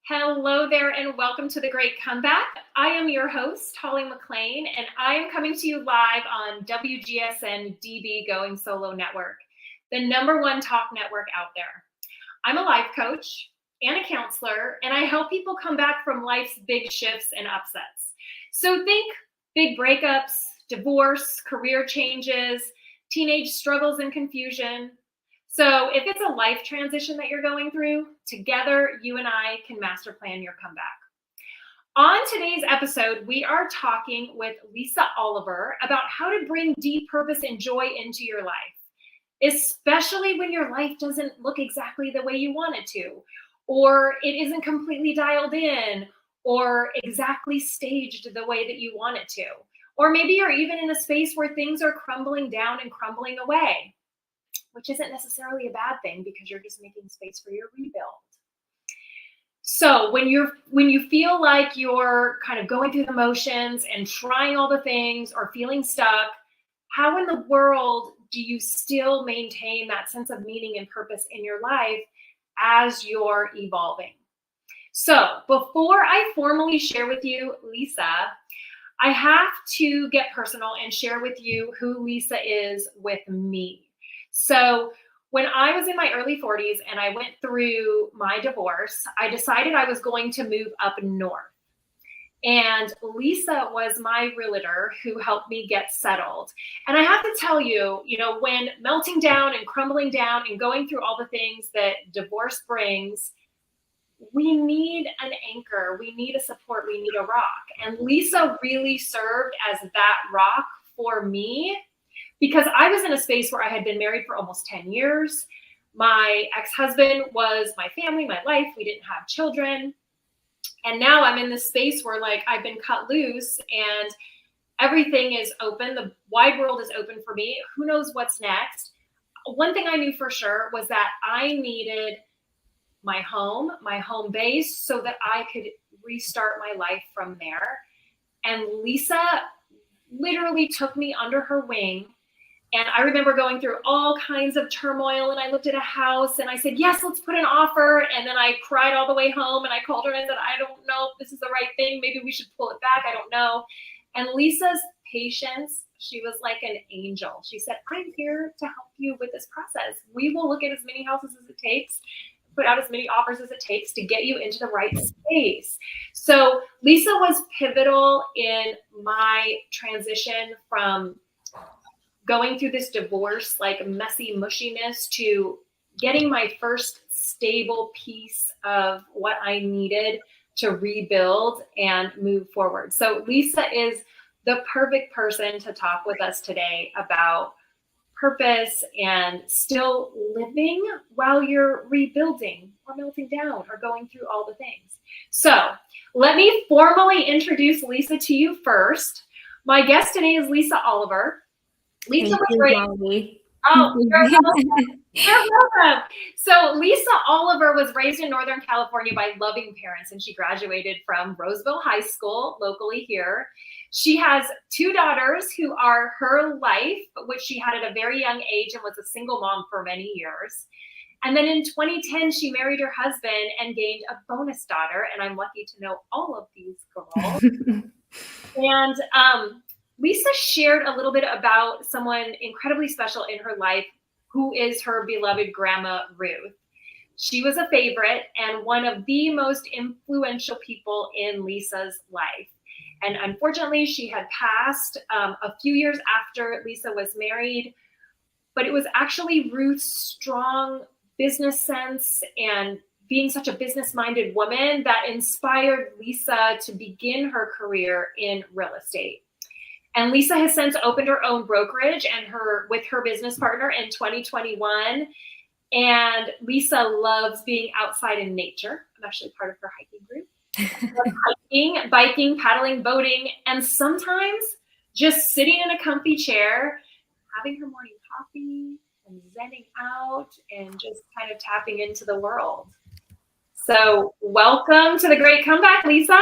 Hello there and welcome to The Great Comeback. I am your host, Holly McClain, and I am coming to you live on WGSN-DB Going Solo Network, the #1 talk network out there. I'm a life coach and a counselor, and I help people come back from life's big shifts and upsets. So think big breakups, divorce, career changes, teenage struggles and confusion. So if it's a life transition that you're going through, together, you and I can master plan your comeback. On today's episode, we are talking with Lisa Oliver about how to bring deep purpose and joy into your life, especially when your life doesn't look exactly the way you want it to, or it isn't completely dialed in, or exactly staged the way that you want it to. Or maybe you're even in a space where things are crumbling down and crumbling away, which isn't necessarily a bad thing because you're just making space for your rebuild. So when you feel like you're kind of going through the motions and trying all the things or feeling stuck, how in the world do you still maintain that sense of meaning and purpose in your life as you're evolving? So before I formally share with you Lisa, I have to get personal and share with you who Lisa is with me. So when I was in my early 40s and I went through my divorce, I decided I was going to move up north. And Lisa was my realtor who helped me get settled. And I have to tell you, when melting down and crumbling down and going through all the things that divorce brings, we need an anchor, we need a support, we need a rock. And Lisa really served as that rock for me, because I was in a space where I had been married for almost 10 years. My ex-husband was my family, my life. We didn't have children. And now I'm in this space where I've been cut loose and everything is open. The wide world is open for me. Who knows what's next? One thing I knew for sure was that I needed my home base, so that I could restart my life from there. And Lisa literally took me under her wing. And I remember going through all kinds of turmoil, and I looked at a house and I said, yes, let's put an offer. And then I cried all the way home and I called her and I said, I don't know if this is the right thing. Maybe we should pull it back. I don't know. And Lisa's patience, she was like an angel. She said, I'm here to help you with this process. We will look at as many houses as it takes, put out as many offers as it takes to get you into the right space. So Lisa was pivotal in my transition from going through this divorce, messy mushiness, to getting my first stable piece of what I needed to rebuild and move forward. So Lisa is the perfect person to talk with us today about purpose and still living while you're rebuilding or melting down or going through all the things. So let me formally introduce Lisa to you first. My guest today is Lisa Oliver. Lisa was great. Oh, you're welcome. So Lisa Oliver was raised in Northern California by loving parents, and she graduated from Roseville High School locally here. She has 2 daughters who are her life, which she had at a very young age, and was a single mom for many years. And then in 2010, she married her husband and gained a bonus daughter. And I'm lucky to know all of these girls. And Lisa shared a little bit about someone incredibly special in her life, who is her beloved grandma, Ruth. She was a favorite and one of the most influential people in Lisa's life. And unfortunately, she had passed a few years after Lisa was married, but it was actually Ruth's strong business sense and being such a business-minded woman that inspired Lisa to begin her career in real estate. And Lisa has since opened her own brokerage with her business partner in 2021. And Lisa loves being outside in nature. I'm actually part of her hiking group. Hiking, biking, paddling, boating, and sometimes just sitting in a comfy chair, having her morning coffee and zenning out and just kind of tapping into the world. So welcome to The Great Comeback, Lisa.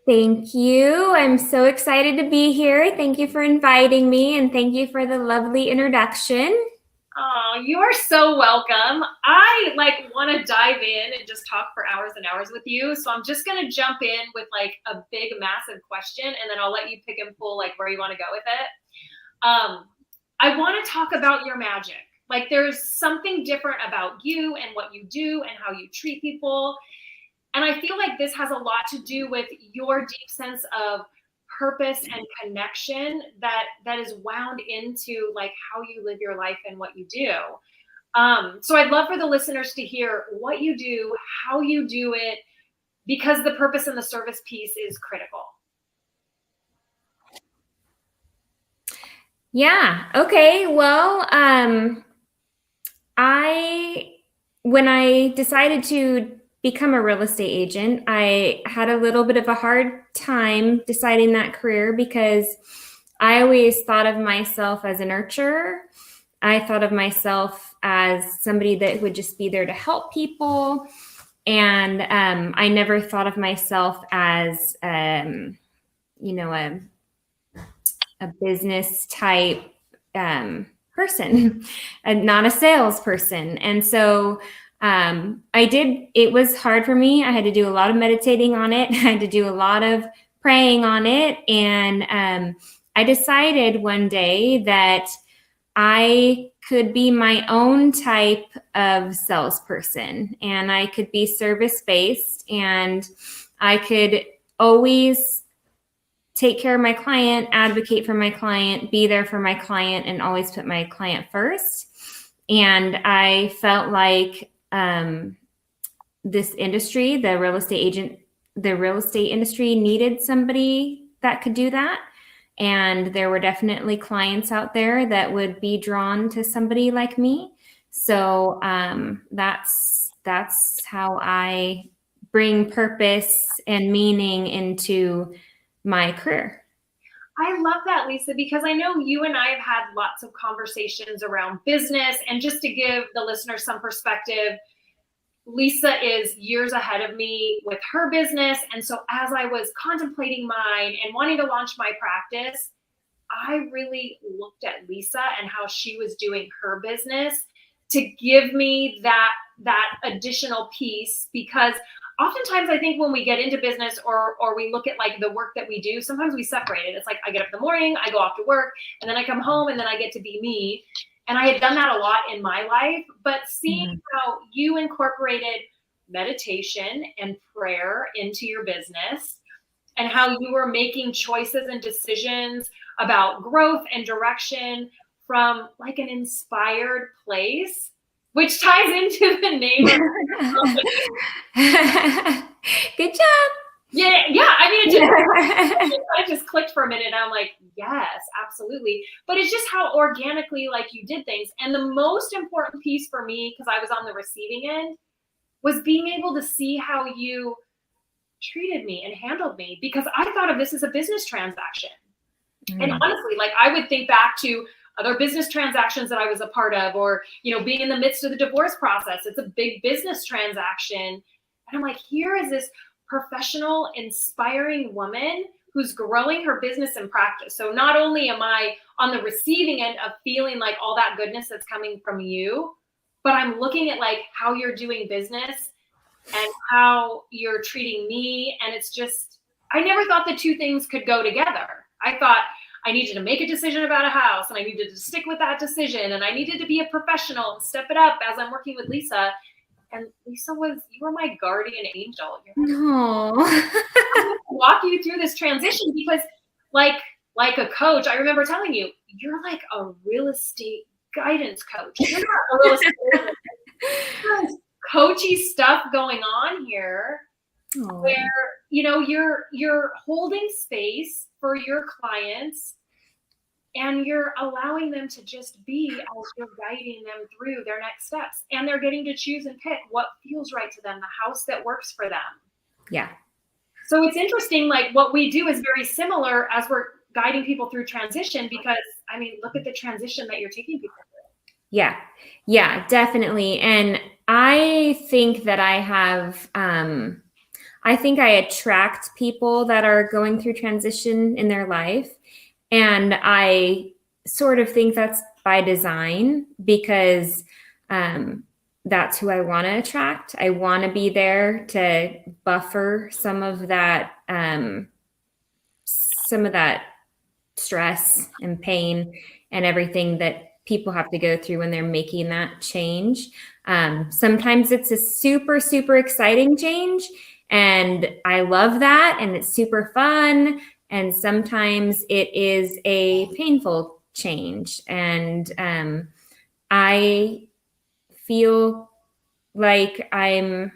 Thank you. I'm so excited to be here. Thank you for inviting me, and thank you for the lovely introduction. Oh, you are so welcome. I want to dive in and just talk for hours and hours with you. So I'm just going to jump in with a big, massive question, and then I'll let you pick and pull where you want to go with it. I want to talk about your magic. There's something different about you and what you do and how you treat people. And I feel like this has a lot to do with your deep sense of purpose and connection that is wound into how you live your life and what you do. So I'd love for the listeners to hear what you do, how you do it, because the purpose and the service piece is critical. Yeah. Okay. Well, when I decided to become a real estate agent, I had a little bit of a hard time deciding that career because I always thought of myself as a nurturer. I thought of myself as somebody that would just be there to help people. And I never thought of myself as, a business type person, and not a salesperson. And so it was hard for me. I had to do a lot of meditating on it. I had to do a lot of praying on it. And I decided one day that I could be my own type of salesperson, and I could be service-based, and I could always take care of my client, advocate for my client, be there for my client, and always put my client first. And I felt like this industry, the real estate industry needed somebody that could do that. And there were definitely clients out there that would be drawn to somebody like me. So that's how I bring purpose and meaning into my career. I love that, Lisa, because I know you and I have had lots of conversations around business. And just to give the listeners some perspective, Lisa is years ahead of me with her business. And so as I was contemplating mine and wanting to launch my practice, I really looked at Lisa and how she was doing her business to give me that additional piece, because oftentimes I think when we get into business or we look at the work that we do, sometimes we separate it. It's I get up in the morning, I go off to work, and then I come home, and then I get to be me. And I had done that a lot in my life, but seeing how you incorporated meditation and prayer into your business, and how you were making choices and decisions about growth and direction from an inspired place, which ties into the name of the company. Good job. Yeah. I just clicked for a minute. And I'm like, yes, absolutely. But it's just how organically you did things. And the most important piece for me, because I was on the receiving end, was being able to see how you treated me and handled me, because I thought of this as a business transaction. And honestly, I would think back to other business transactions that I was a part of, or, being in the midst of the divorce process. It's a big business transaction. And I'm like, here is this professional, inspiring woman who's growing her business and practice. So not only am I on the receiving end of feeling all that goodness that's coming from you, but I'm looking at how you're doing business and how you're treating me. And it's just, I never thought the two things could go together. I thought I needed to make a decision about a house, and I needed to stick with that decision, and I needed to be a professional and step it up as I'm working with Lisa. And Lisa you were my guardian angel. No. I'm going to walk you through this transition because like a coach, I remember telling you, you're like a real estate guidance coach. You're not a real estate agent. There's coachy stuff going on here. Aww. Where, you're holding space for your clients, and you're allowing them to just be as you're guiding them through their next steps. And they're getting to choose and pick what feels right to them, the house that works for them. Yeah. So it's interesting, what we do is very similar as we're guiding people through transition, because, look at the transition that you're taking people through. Yeah, definitely. And I think that I think I attract people that are going through transition in their life. And I sort of think that's by design because that's who I want to attract. I want to be there to buffer some of that stress and pain and everything that people have to go through when they're making that change. Sometimes it's a super, super exciting change, and I love that, and it's super fun. And sometimes it is a painful change. And I feel like I'm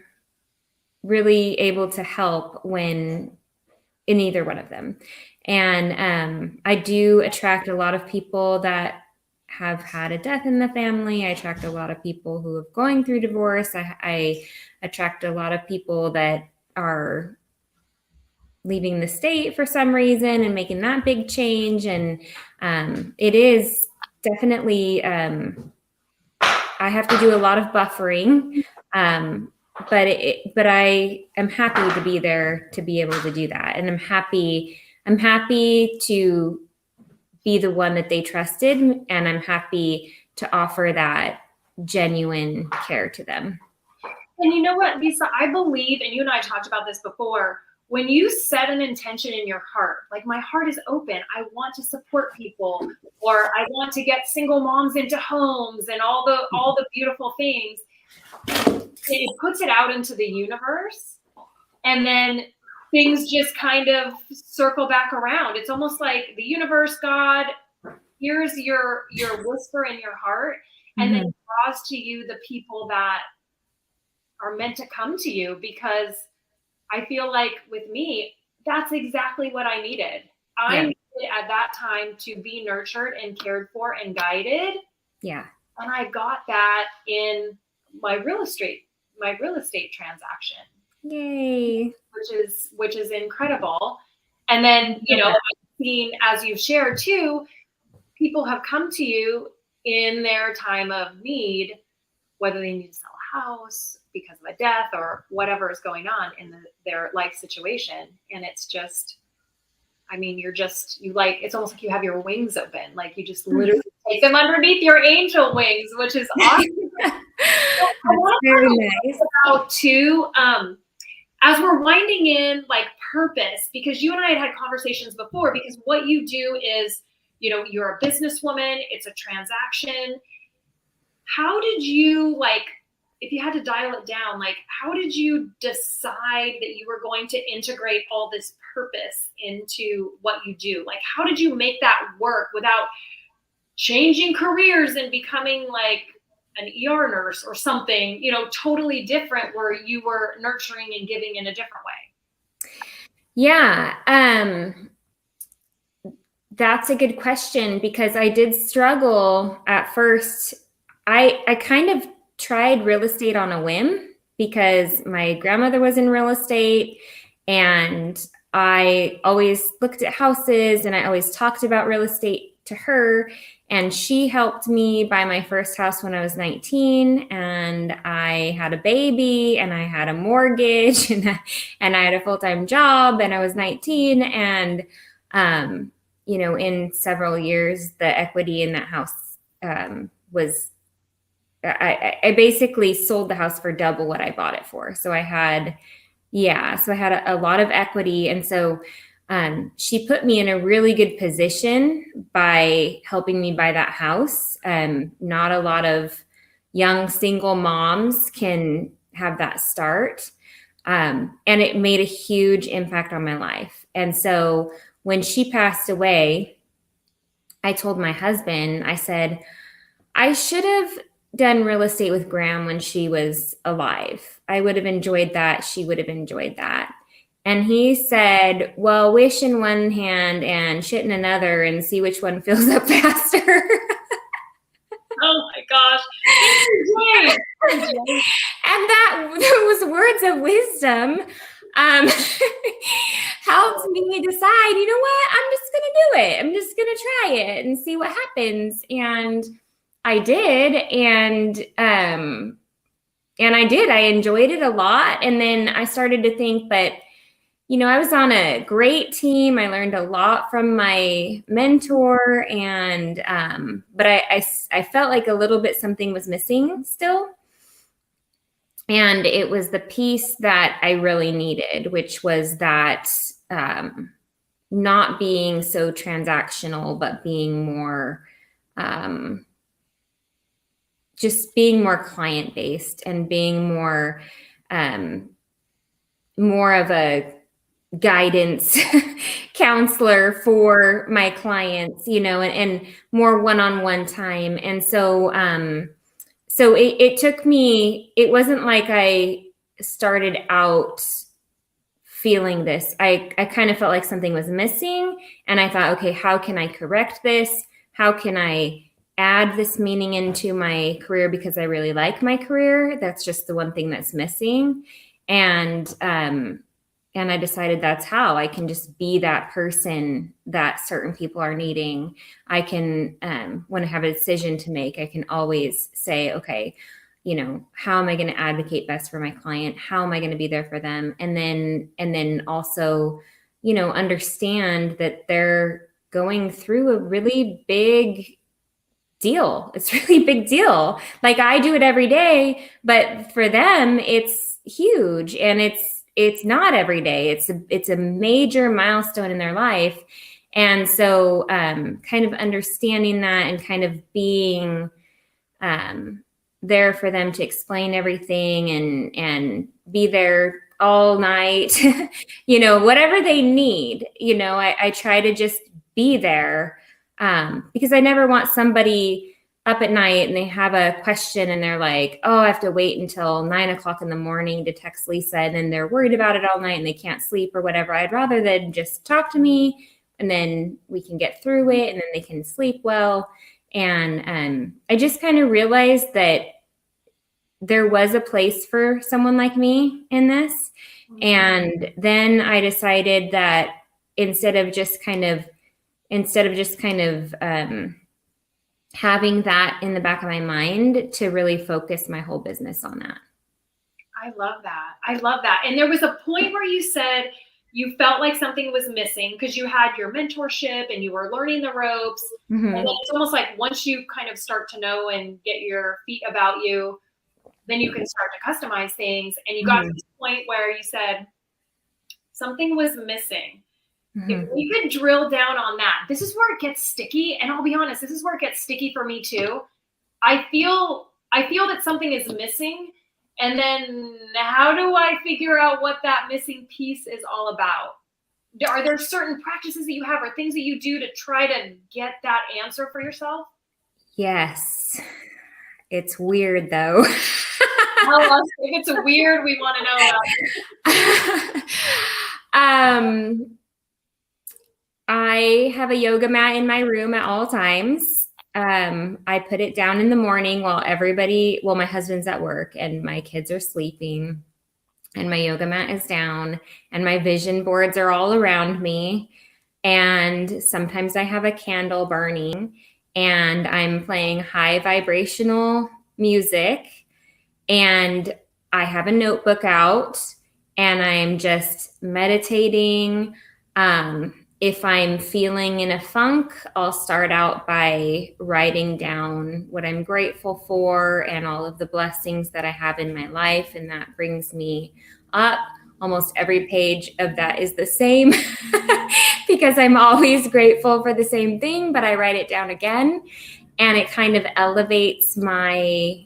really able to help when in either one of them. And I do attract a lot of people that have had a death in the family. I attract a lot of people who are going through divorce. I attract a lot of people that are leaving the state for some reason and making that big change. And it is definitely, I have to do a lot of buffering, but I am happy to be there to be able to do that. And I'm happy to be the one that they trusted, and I'm happy to offer that genuine care to them. And you know what, Lisa, I believe, and you and I talked about this before, when you set an intention in your heart, like my heart is open, I want to support people, or I want to get single moms into homes and all the beautiful things, it puts it out into the universe, and then things just kind of circle back around. It's almost like the universe, God, here's your whisper in your heart, and then draws to you the people that are meant to come to you, because I feel like with me, that's exactly what I needed. I needed at that time to be nurtured and cared for and guided. Yeah. And I got that in my real estate transaction. Yay. Which is incredible. And then, you know, I've seen, as you've shared too, people have come to you in their time of need, whether they need to sell a house because of a death or whatever is going on in their life situation. And it's just, I mean, it's almost like you have your wings open. Like you just literally take them underneath your angel wings, which is awesome. That's very nice. About too, as we're winding in, like, purpose, because you and I had conversations before, because what you do is, you know, you're a businesswoman, it's a transaction. How did you, like, if you had to dial it down, like, how did you decide that you were going to integrate all this purpose into what you do? Like, how did you make that work without changing careers and becoming like an ER nurse or something, you know, totally different, where you were nurturing and giving in a different way? Yeah. That's a good question, because I did struggle at first. I kind of tried real estate on a whim because my grandmother was in real estate, and I always looked at houses and I always talked about real estate to her. And she helped me buy my first house when I was 19, and I had a baby and I had a mortgage and I had a full-time job, and I was 19. And, you know, in several years, the equity in that house was, I basically sold the house for double what I bought it for. So I had a lot of equity. And so she put me in a really good position by helping me buy that house. Not a lot of young single moms can have that start. And it made a huge impact on my life. And so when she passed away, I told my husband, I said, I should have done real estate with Graham when she was alive. I would have enjoyed that. She would have enjoyed that. And he said, well, wish in one hand and shit in another and see which one fills up faster. Oh my gosh. And those words of wisdom helped me decide, you know what, I'm just going to do it. I'm just going to try it and see what happens. And I did. And I enjoyed it a lot. And then I started to think, but I was on a great team. I learned a lot from my mentor, and but I felt like a little bit something was missing still. And it was the piece that I really needed, which was that not being so transactional, but being more, just being more client based and being more of a guidance counselor for my clients, and more one-on-one time. And so, so it took me, it wasn't like I started out feeling this. I kind of felt like something was missing. And I thought, okay, how can I correct this? How can I add this meaning into my career? Because I really like my career. That's just the one thing that's missing. And I decided that's how I can just be that person that certain people are needing. I can, when I have a decision to make, I can always say, okay, how am I going to advocate best for my client? How am I going to be there for them? And then also, understand that they're going through a really big deal. It's a really big deal. Like I do it every day, but for them, it's huge. And it's not every day. It's a major milestone in their life. And so kind of understanding that and kind of being there for them to explain everything and be there all night, whatever they need, I try to just be there because I never want somebody up at night and they have a question and they're like, oh, I have to wait until 9 o'clock in the morning to text Lisa. And then they're worried about it all night and they can't sleep or whatever. I'd rather than just talk to me and then we can get through it and then they can sleep well. And I just kind of realized that there was a place for someone like me in this. And then I decided that instead of just kind of having that in the back of my mind, to really focus my whole business on that. I love that. And there was a point where you said you felt like something was missing because you had your mentorship and you were learning the ropes. Mm-hmm. And then it's almost like once you kind of start to know and get your feet about you, then you can start to customize things. And you got to this point where you said something was missing. Mm-hmm. If we could drill down on that, this is where it gets sticky. And I'll be honest, this is where it gets sticky for me too. I feel that something is missing. And then how do I figure out what that missing piece is all about? Are there certain practices that you have or things that you do to try to get that answer for yourself? Yes. It's weird though. Tell us if it's weird, we want to know about it. I have a yoga mat in my room at all times. I put it down in the morning while my husband's at work and my kids are sleeping, and my yoga mat is down and my vision boards are all around me. And sometimes I have a candle burning and I'm playing high vibrational music and I have a notebook out and I'm just meditating. If I'm feeling in a funk, I'll start out by writing down what I'm grateful for and all of the blessings that I have in my life. And that brings me up. Almost every page of that is the same because I'm always grateful for the same thing, but I write it down again and it kind of elevates my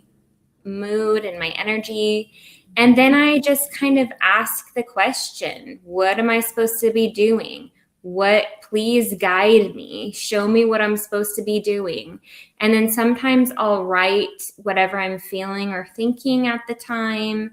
mood and my energy. And then I just kind of ask the question, what am I supposed to be doing? Please guide me, show me what I'm supposed to be doing. And then sometimes I'll write whatever I'm feeling or thinking at the time.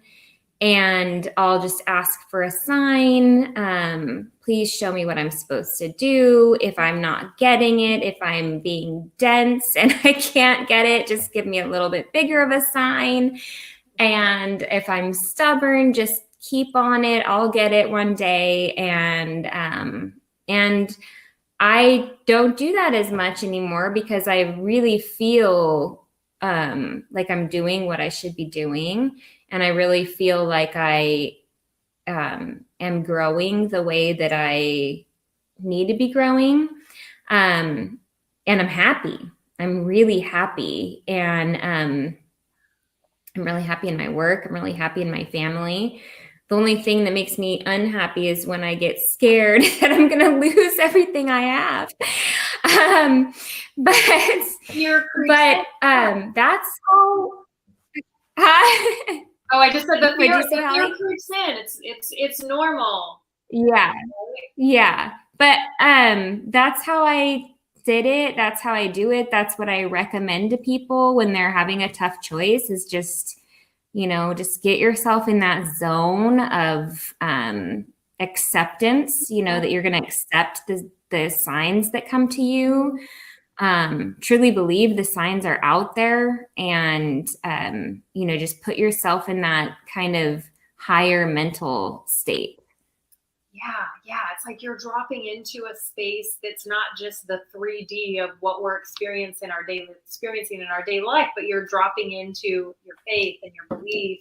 And I'll just ask for a sign. Please show me what I'm supposed to do. If I'm not getting it, if I'm being dense and I can't get it, just give me a little bit bigger of a sign. And if I'm stubborn, just keep on it. I'll get it one day. And I don't do that as much anymore because I really feel like I'm doing what I should be doing. And I really feel like I am growing the way that I need to be growing. And I'm happy. I'm really happy. And I'm really happy in my work. I'm really happy in my family. The only thing that makes me unhappy is when I get scared that I'm going to lose everything I have. But that's how. Oh, I just said the fear Holly? creeps in. It's normal. Yeah. Yeah. But that's how I did it. That's how I do it. That's what I recommend to people when they're having a tough choice, is just, just get yourself in that zone of acceptance, that you're going to accept the signs that come to you. Truly believe the signs are out there, and, just put yourself in that kind of higher mental state. Yeah. It's like you're dropping into a space that's not just the 3D of what we're experiencing in our daily life, but you're dropping into your faith and your belief,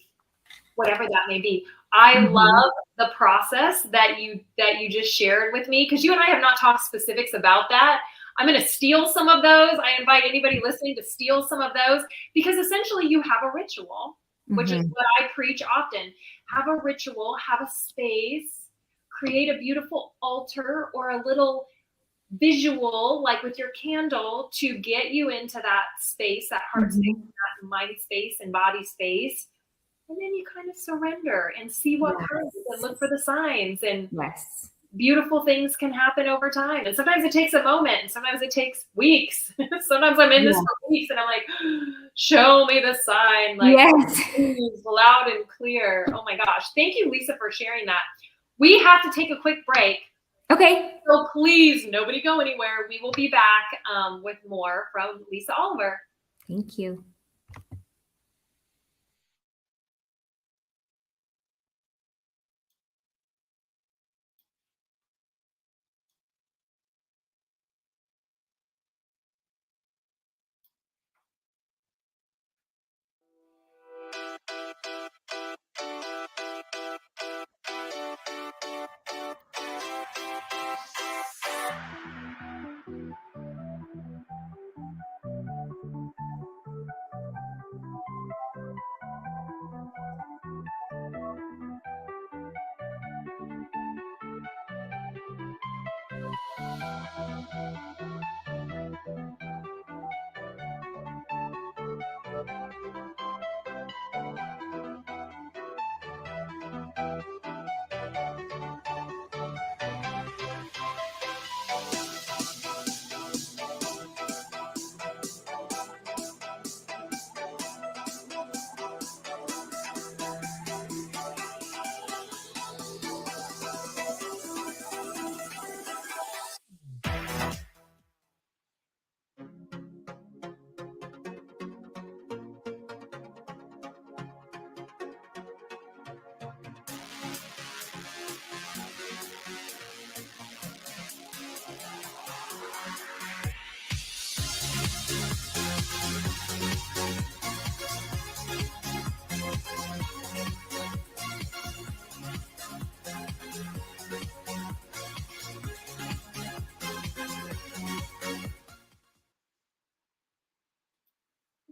whatever that may be. I love the process that you just shared with me, because you and I have not talked specifics about that. I'm going to steal some of those. I invite anybody listening to steal some of those, because essentially you have a ritual, which is what I preach often. Have a ritual, have a space, create a beautiful altar or a little visual, like with your candle, to get you into that space, that heart space, that mind space and body space. And then you kind of surrender and see what comes, and look for the signs, and beautiful things can happen over time. And sometimes it takes a moment, and sometimes it takes weeks. Sometimes I'm in this for weeks and I'm like, show me the sign, like loud and clear. Oh my gosh. Thank you, Lisa, for sharing that. We have to take a quick break. Okay. So please, nobody go anywhere. We will be back with more from Lisa Oliver. Thank you.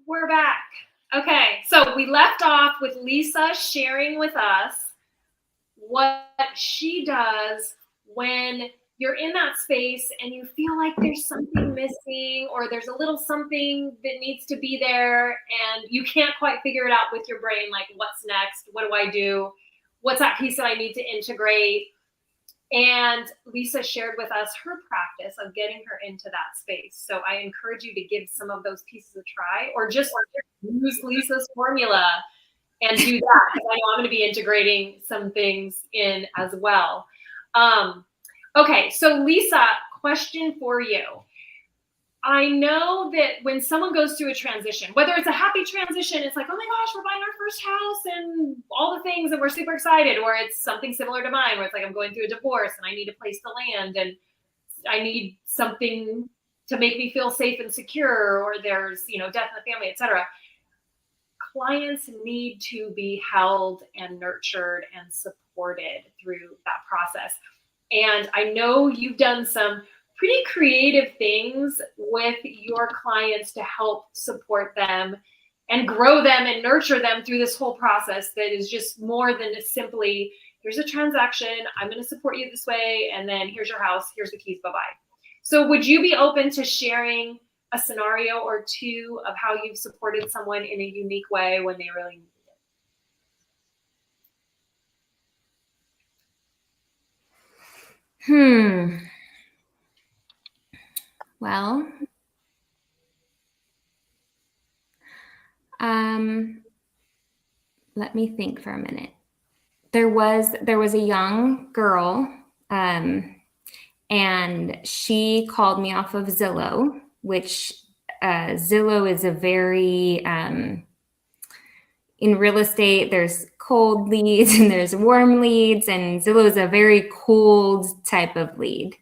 We're back. Okay, so we left off with Lisa sharing with us what she does when you're in that space and you feel like there's something missing, or there's a little something that needs to be there and you can't quite figure it out with your brain, like what's next? What do I do? What's that piece that I need to integrate? And Lisa shared with us her practice of getting her into that space. So I encourage you to give some of those pieces a try, or just use Lisa's formula and do that, because I know I'm going to be integrating some things in as well. Okay, so Lisa, question for you. I know that when someone goes through a transition, whether it's a happy transition, it's like, oh my gosh, we're buying our first house and all the things and we're super excited, or it's something similar to mine where it's like, I'm going through a divorce and I need a place to land and I need something to make me feel safe and secure, or there's, death in the family, etc. clients need to be held and nurtured and supported through that process. And I know you've done some pretty creative things with your clients to help support them and grow them and nurture them through this whole process that is just more than simply, here's a transaction, I'm going to support you this way, and then here's your house, here's the keys, bye-bye. So would you be open to sharing a scenario or two of how you've supported someone in a unique way when they really need it? Well, let me think for a minute. There was a young girl, and she called me off of Zillow, which Zillow is a very, in real estate, there's cold leads and there's warm leads, and Zillow is a very cold type of lead.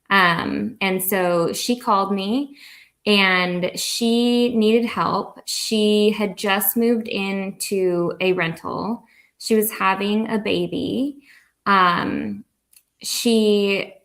And so she called me and she needed help. She had just moved into a rental. She was having a baby. She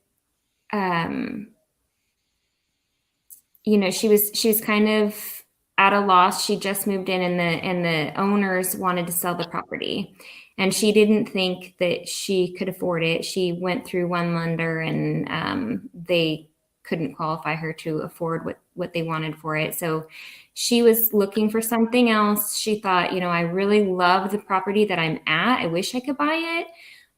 was kind of at a loss. She just moved in and the owners wanted to sell the property. And she didn't think that she could afford it. She went through one lender and they couldn't qualify her to afford what they wanted for it. So she was looking for something else. She thought, I really love the property that I'm at. I wish I could buy it,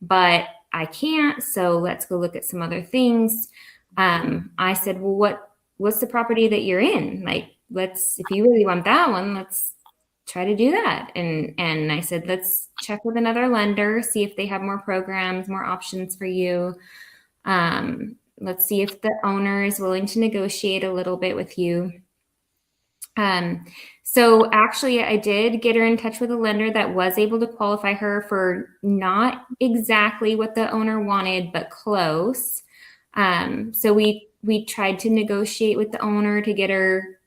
but I can't. So let's go look at some other things. I said, well, what's the property that you're in? Like, if you really want that one, let's try to do that. And I said, let's check with another lender, see if they have more programs, more options for you. Let's see if the owner is willing to negotiate a little bit with you. So actually I did get her in touch with a lender that was able to qualify her for not exactly what the owner wanted, but close. So we tried to negotiate with the owner to get her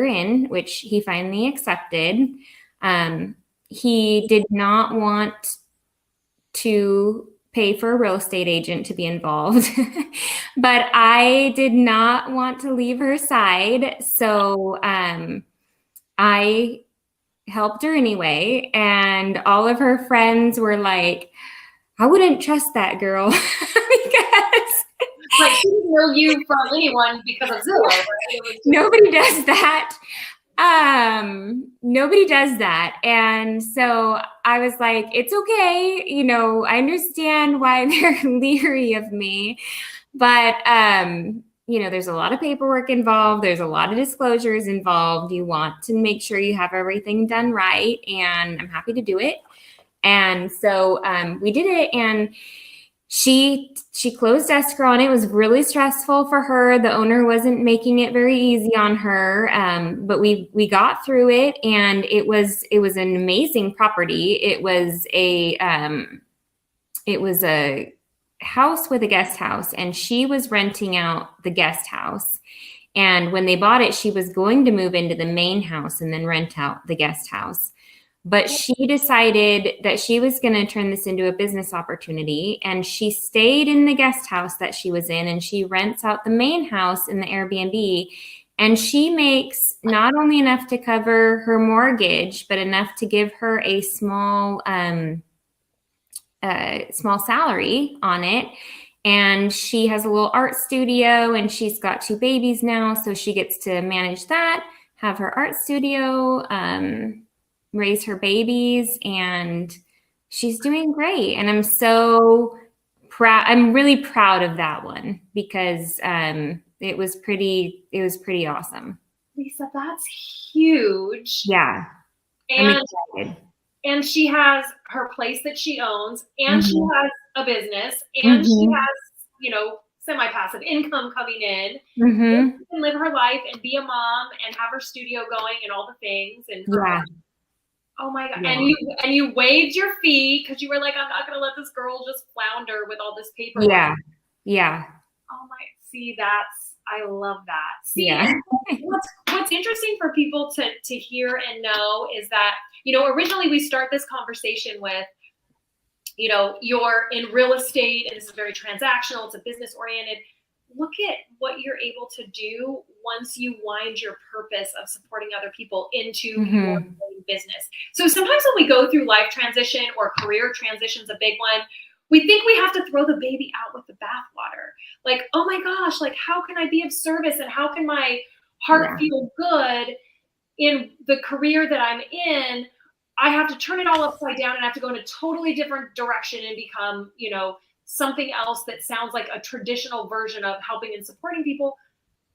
in, which he finally accepted. He did not want to pay for a real estate agent to be involved, but I did not want to leave her side. So, I helped her anyway. And all of her friends were like, I wouldn't trust that girl because like she didn't know you from anyone because of Zillow. Right? Nobody does that. Nobody does that. And so I was like, it's okay. I understand why they're leery of me, but, there's a lot of paperwork involved. There's a lot of disclosures involved. You want to make sure you have everything done right. And I'm happy to do it. And so, we did it, and she closed escrow on it. It was really stressful for her. The owner wasn't making it very easy on her. But we got through it, and it was an amazing property. It was a house with a guest house, and she was renting out the guest house. And when they bought it, she was going to move into the main house and then rent out the guest house. But she decided that she was going to turn this into a business opportunity, and she stayed in the guest house that she was in, and she rents out the main house in the Airbnb, and she makes not only enough to cover her mortgage, but enough to give her a small salary on it. And she has a little art studio, and she's got 2 babies now, so she gets to manage that, have her art studio, raise her babies, and she's doing great. And I'm so proud. I'm really proud of that one because it was pretty awesome. Lisa, that's huge. Yeah. And I'm excited. And she has her place that she owns, and she has a business, and she has, semi-passive income coming in. She can live her life and be a mom and have her studio going and all the things. And oh my God. Yeah. And you waived your fee because you were like, I'm not going to let this girl just flounder with all this paperwork. Yeah. Oh my, see, that's I love that. See, Yeah. what's interesting for people to hear and know is that, you know, originally we start this conversation with, you know, you're in real estate and this is very transactional, it's a business oriented. Look at what you're able to do once you wind your purpose of supporting other people into your own business. So sometimes when we go through life transition or career transition's a big one, we think we have to throw the baby out with the bathwater. Like, oh my gosh, like how can I be of service and how can my heart feel good in the career that I'm in? I have to turn it all upside down and have to go in a totally different direction and become, you know, something else that sounds like a traditional version of helping and supporting people.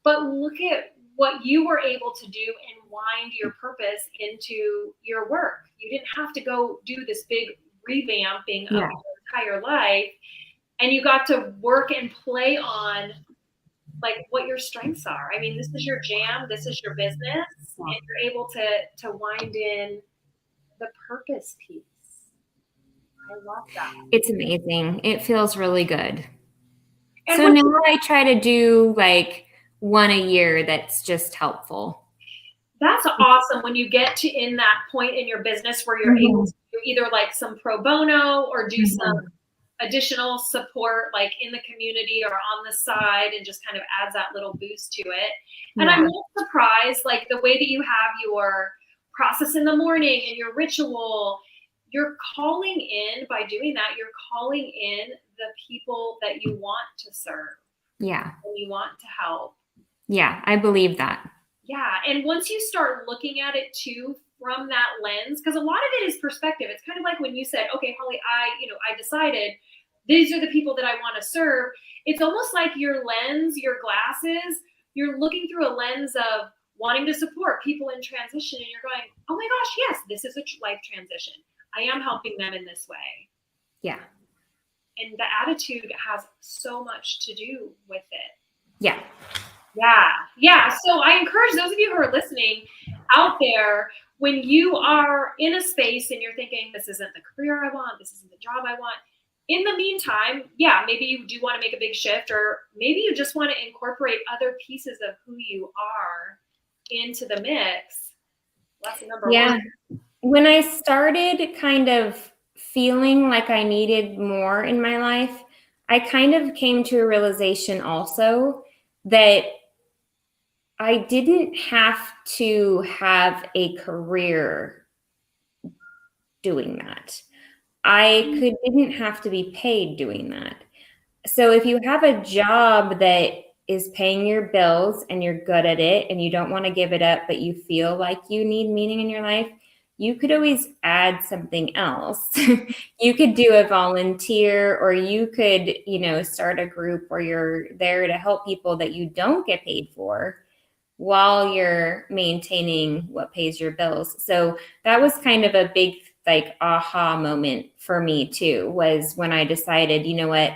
But look at what you were able to do and wind your purpose into your work. You didn't have to go do this big revamping of your entire life. And you got to work and play on like what your strengths are. I mean, this is your jam, this is your business, and you're able to wind in the purpose piece. I love that. It's amazing. It feels really good. And so now I try to do like one a year that's just helpful. That's awesome when you get to in that point in your business where you're able to do either like some pro bono or do some additional support like in the community or on the side, and just kind of adds that little boost to it. And I'm not surprised, like the way that you have your process in the morning and your ritual, you're calling in, by doing that, you're calling in the people that you want to serve. Yeah. And you want to help. Yeah, I believe that. Yeah. And once you start looking at it too from that lens, because a lot of it is perspective. It's kind of like when you said, okay, Holly, I decided these are the people that I want to serve. It's almost like your lens, your glasses, you're looking through a lens of wanting to support people in transition. And you're going, oh my gosh, yes, this is a life transition. I am helping them in this way. Yeah. And the attitude has so much to do with it. Yeah. Yeah. Yeah. So I encourage those of you who are listening out there, when you are in a space and you're thinking, this isn't the career I want, this isn't the job I want. In the meantime, yeah, maybe you do want to make a big shift, or maybe you just want to incorporate other pieces of who you are into the mix. Lesson number one. When I started kind of feeling like I needed more in my life, I kind of came to a realization also that I didn't have to have a career doing that. I didn't have to be paid doing that. So if you have a job that is paying your bills and you're good at it and you don't want to give it up, but you feel like you need meaning in your life, you could always add something else. You could do a volunteer, or you could, start a group where you're there to help people that you don't get paid for while you're maintaining what pays your bills. So that was kind of a big aha moment for me too, was when I decided, you know what,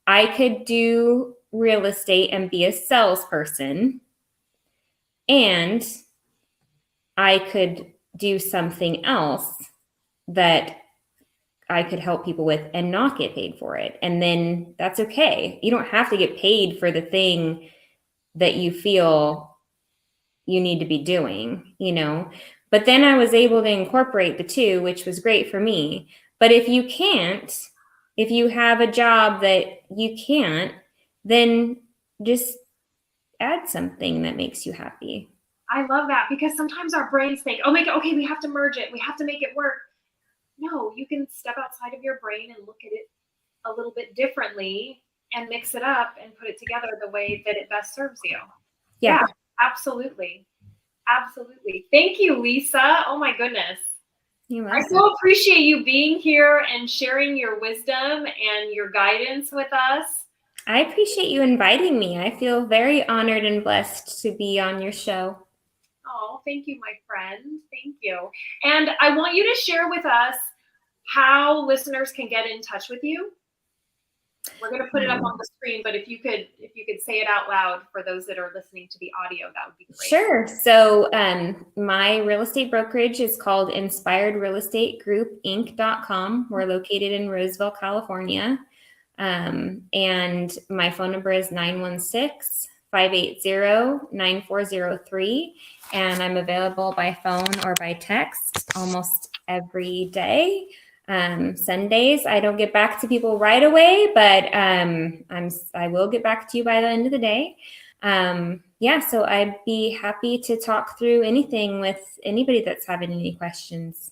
I could do real estate and be a salesperson, and I could do something else that I could help people with and not get paid for it. And then that's okay. You don't have to get paid for the thing that you feel you need to be doing, But then I was able to incorporate the two, which was great for me. But if you can't, if you have a job that you can't, then just add something that makes you happy. I love that, because sometimes our brains think, oh my God, okay, we have to merge it. We have to make it work. No, you can step outside of your brain and look at it a little bit differently and mix it up and put it together the way that it best serves you. Yeah, absolutely. Absolutely. Thank you, Lisa. Oh my goodness. I so appreciate you being here and sharing your wisdom and your guidance with us. I appreciate you inviting me. I feel very honored and blessed to be on your show. Oh, thank you, my friend. Thank you. And I want you to share with us how listeners can get in touch with you. We're going to put it up on the screen, but if you could say it out loud for those that are listening to the audio, that would be great. Sure. So my real estate brokerage is called Inspired Real Estate Group Inc.com. We're located in Roseville, California. And my phone number is 916 580-9403. And I'm available by phone or by text almost every day. Sundays, I don't get back to people right away, but I will get back to you by the end of the day. So I'd be happy to talk through anything with anybody that's having any questions.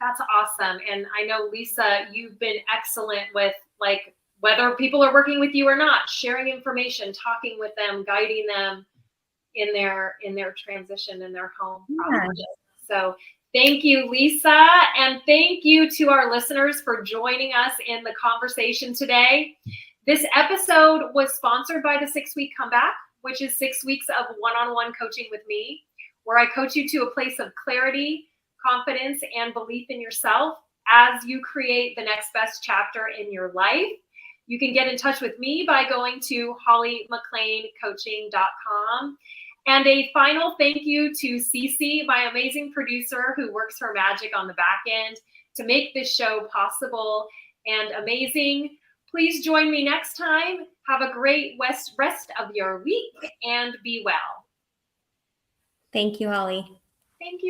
That's awesome. And I know, Lisa, you've been excellent with whether people are working with you or not, sharing information, talking with them, guiding them in their transition in their home process. So thank you, Lisa. And thank you to our listeners for joining us in the conversation today. This episode was sponsored by the 6-Week Comeback, which is 6 weeks of one-on-one coaching with me, where I coach you to a place of clarity, confidence, and belief in yourself as you create the next best chapter in your life. You can get in touch with me by going to hollymcclaincoaching.com. And a final thank you to Cece, my amazing producer who works her magic on the back end to make this show possible and amazing. Please join me next time. Have a great rest of your week and be well. Thank you, Holly. Thank you.